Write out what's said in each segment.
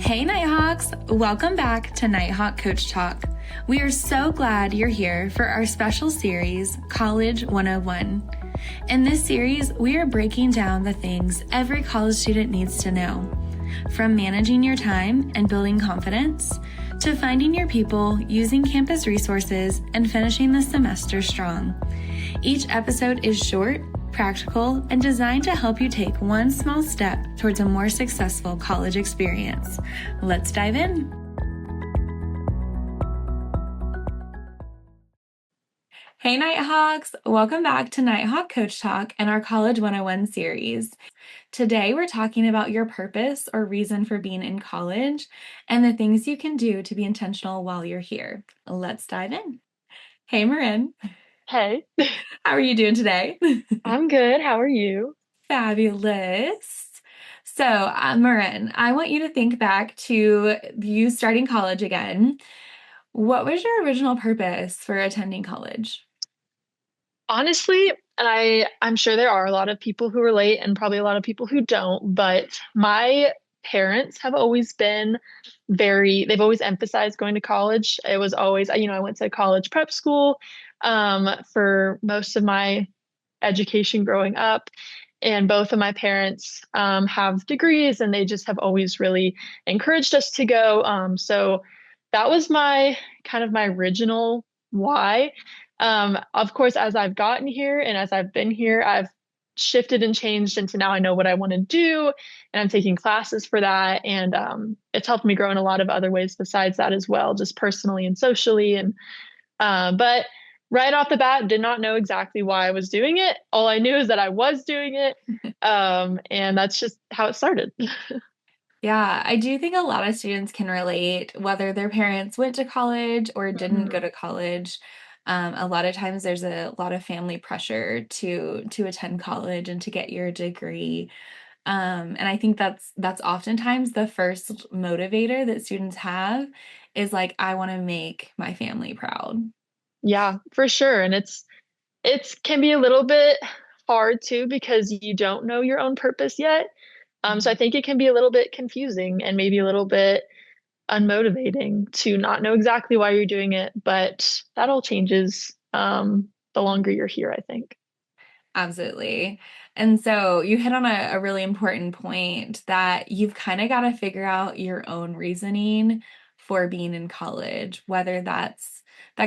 Hey Nighthawks! Welcome back to Nighthawk Coach Talk. We are so glad you're here for our special series, College 101. In this series, we are breaking down the things every college student needs to know, from managing your time and building confidence, to finding your people, using campus resources, and finishing the semester strong. Each episode is short, practical, and designed to help you take one small step towards a more successful college experience. Let's dive in. Hey Nighthawks! Welcome back to Nighthawk Coach Talk and our College 101 series. Today we're talking about your purpose or reason for being in college and the things you can do to be intentional while you're here. Let's dive in. Hey Marin. Hey, How are you doing today? I'm good. How are you? Fabulous. So, Marin, I want you to think back to you starting college again. What was your original purpose for attending college? Honestly, and I'm sure there are a lot of people who relate and probably a lot of people who don't, but my parents have always been they've always emphasized going to college. It was always, I went to college prep school for most of my education growing up. And both of my parents have degrees and they just have always really encouraged us to go. So that was my original why. Of course, as I've gotten here and as I've been here, I've shifted and changed into now I know what I want to do and I'm taking classes for that. And it's helped me grow in a lot of other ways besides that as well, just personally and socially. And but right off the bat, did not know exactly why I was doing it. All I knew is that I was doing it. And that's just how it started. Yeah, I do think a lot of students can relate, whether their parents went to college or didn't go Mhm. to college. A lot of times there's a lot of family pressure to attend college and to get your degree. And I think that's oftentimes the first motivator that students have is like, I want to make my family proud. Yeah, for sure. And it's can be a little bit hard too because you don't know your own purpose yet. So I Mhm. think it can be a little bit confusing and maybe a little bit unmotivating to not know exactly why you're doing it, but that all changes the longer you're here, I think. Absolutely. And so you hit on a really important point that you've kind of got to figure out your own reasoning for being in college, whether that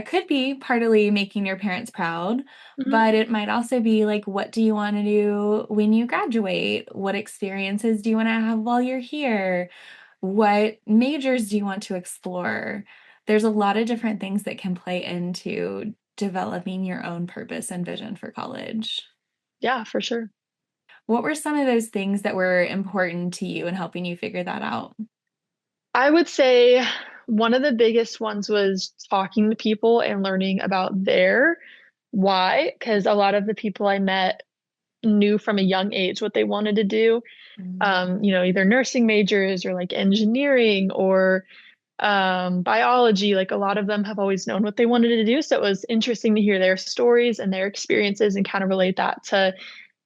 could be partly making your parents proud, Mhm. but it might also be like, what do you want to do when you graduate? What experiences do you want to have while you're here? What majors do you want to explore? There's a lot of different things that can play into developing your own purpose and vision for college. Yeah, for sure. What were some of those things that were important to you in helping you figure that out? I would say one of the biggest ones was talking to people and learning about their why, because a lot of the people I met knew from a young age what they wanted to do. Mm. Either nursing majors or like engineering or biology. Like a lot of them have always known what they wanted to do. So it was interesting to hear their stories and their experiences and kind of relate that to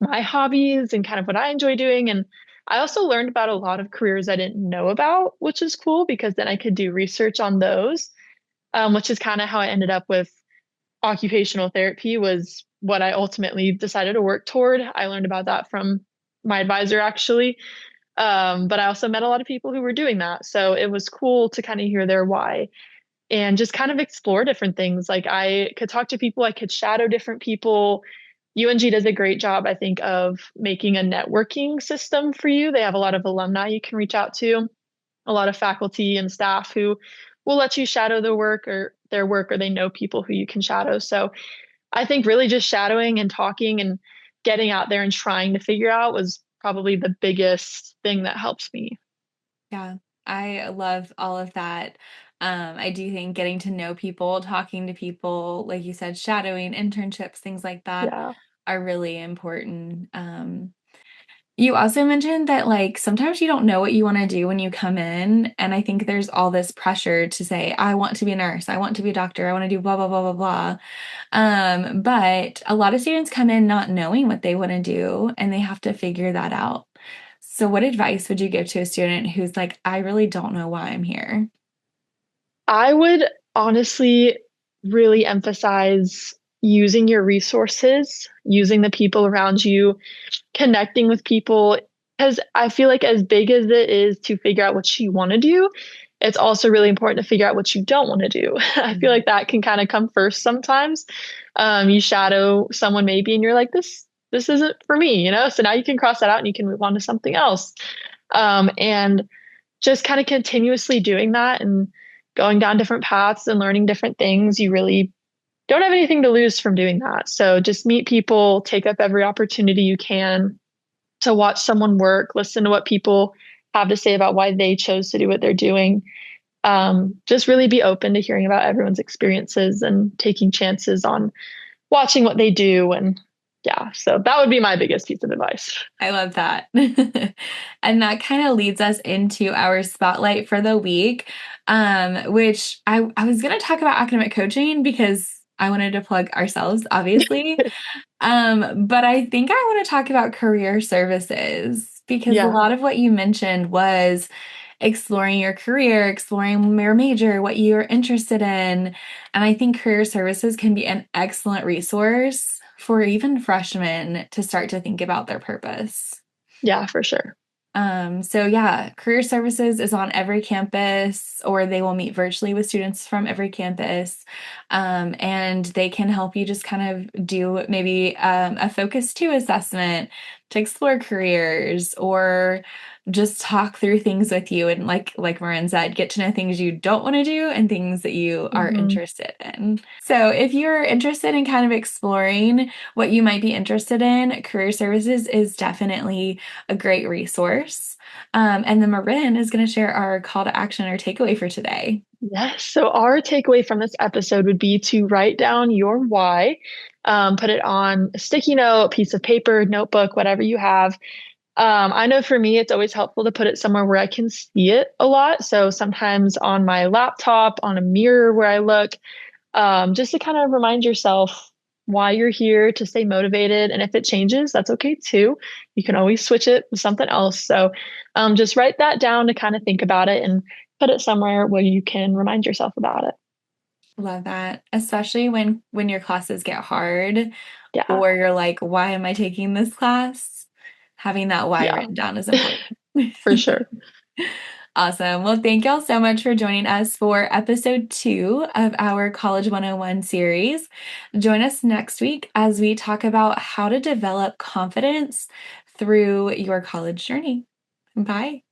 my hobbies and kind of what I enjoy doing. And I also learned about a lot of careers I didn't know about, which is cool because then I could do research on those, which is kind of how I ended up with occupational therapy was what I ultimately decided to work toward. I learned about that from my advisor actually. But I also met a lot of people who were doing that. So it was cool to kind of hear their why and just kind of explore different things. Like I could talk to people, I could shadow different people. UNG does a great job, I think, of making a networking system for you. They have a lot of alumni you can reach out to, a lot of faculty and staff who will let you shadow their work, or they know people who you can shadow. So I think really just shadowing and talking and getting out there and trying to figure out was probably the biggest thing that helps me. Yeah, I love all of that. I do think getting to know people, talking to people, like you said, shadowing, internships, things like that Yeah. are really important. You also mentioned that, like, sometimes you don't know what you wanna do when you come in, and I think there's all this pressure to say, "I want to be a nurse, I want to be a doctor, I wanna do blah, blah, blah, blah, blah." But a lot of students come in not knowing what they wanna do, and they have to figure that out. So, what advice would you give to a student who's like, I really don't know why I'm here? I would honestly really emphasize using your resources, using the people around you, connecting with people. Because I feel like, as big as it is to figure out what you want to do, it's also really important to figure out what you don't want to do. I feel like that can kind of come first sometimes. You shadow someone maybe, and you're like, this isn't for me, So now you can cross that out and you can move on to something else. And just kind of continuously doing that and going down different paths and learning different things, you really don't have anything to lose from doing that. So just meet people, take up every opportunity you can to watch someone work, listen to what people have to say about why they chose to do what they're doing. Just really be open to hearing about everyone's experiences and taking chances on watching what they do. And yeah, so that would be my biggest piece of advice. I love that. And that kind of leads us into our spotlight for the week, which I was going to talk about academic coaching because I wanted to plug ourselves, obviously. But I think I want to talk about career services because a Yeah, lot of what you mentioned was exploring your career, exploring your major, what you're interested in. And I think career services can be an excellent resource for even freshmen to start to think about their purpose. yeah, for sure. So yeah, career services is on every campus, or they will meet virtually with students from every campus. And they can help you just kind of do maybe a focus two assessment to explore careers or just talk through things with you and like Marin said, get to know things you don't want to do and things that you are Hmm. interested in. So if you're interested in kind of exploring what you might be interested in, career services is definitely a great resource. And then Marin is going to share our call to action or takeaway for today. Yes. So our takeaway from this episode would be to write down your why, put it on a sticky note, piece of paper, notebook, whatever you have. I know for me, it's always helpful to put it somewhere where I can see it a lot. So sometimes on my laptop, on a mirror where I look, just to kind of remind yourself why you're here, to stay motivated. And if it changes, that's okay too. You can always switch it with something else. So just write that down to kind of think about it and put it somewhere where you can remind yourself about it. Love that, especially when your classes get hard Yeah. or you're like, why am I taking this class? Having that why Yeah, written down is important. for sure. Awesome. Well, thank y'all so much for joining us for episode 2 of our College 101 series. Join us next week as we talk about how to develop confidence through your college journey. Bye.